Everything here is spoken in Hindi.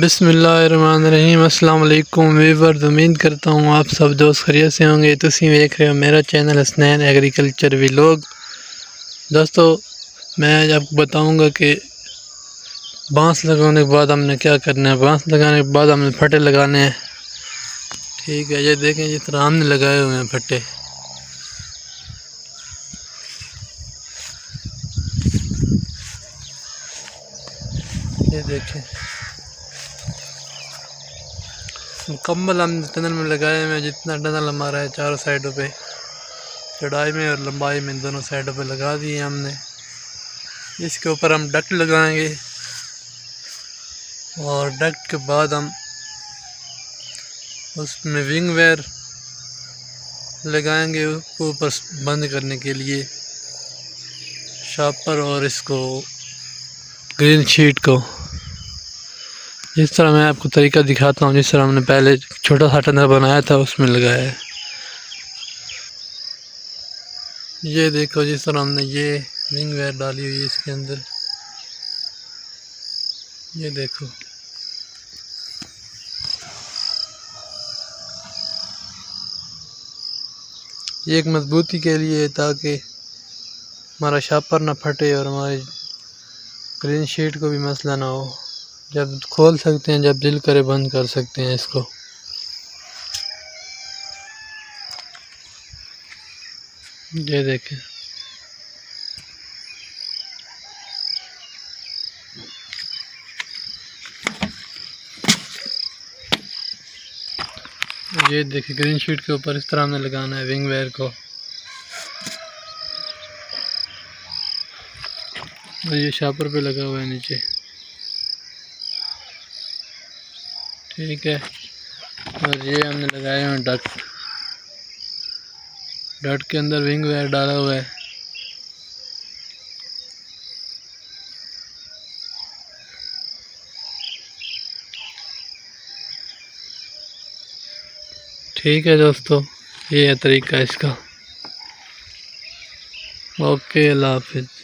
बिस्मिल्लाहिर्रहमानिर्रहीम। अस्सलाम वालेकुम व्यूअर्स, उम्मीद करता हूँ आप सब दोस्त खैरियत से होंगे। तुसी देख रहे हो मेरा चैनल हसनैन एग्रीकल्चर व्लॉग। दोस्तों, मैं आज आपको बताऊँगा कि बांस लगाने के बाद हमने क्या करना है। बांस लगाने के बाद हमने फटे लगाने हैं। ठीक है, ये देखें जिस तरह हमने लगाए हुए हैं फटे। ये देखें मुकम्मल हमने टनल में लगाए हुए हैं। जितना टनल हमारा है चारों साइडों पे, चौड़ाई में और लंबाई में दोनों साइडों पे लगा दिए हमने। इसके ऊपर हम डक्ट लगाएंगे और डक्ट के बाद हम उसमें विंग वेयर लगाएंगे ऊपर बंद करने के लिए शापर और इसको ग्रीन शीट को। जिस तरह मैं आपको तरीका दिखाता हूँ, जिस तरह हमने पहले छोटा सा टनल बनाया था उसमें लगाया है। ये देखो जिस तरह हमने ये विंग वेयर डाली हुई है इसके अंदर। ये देखो, ये एक मजबूती के लिए है ताकि हमारा शापर ना फटे और हमारी ग्रीन शीट को भी मसला ना हो। जब खोल सकते हैं, जब दिल करे बंद कर सकते हैं इसको। ये देखें, ये देखिए ग्रीन शीट के ऊपर इस तरह हमने लगाना है विंग वेयर को। और ये शापर पे लगा हुआ है नीचे। ठीक है, और ये हमने लगाए हुए डक्ट। डक्ट के अंदर विंग वेयर डाला हुआ है। ठीक है दोस्तों, ये है तरीका इसका। ओके, अल्लाह हाफिज़।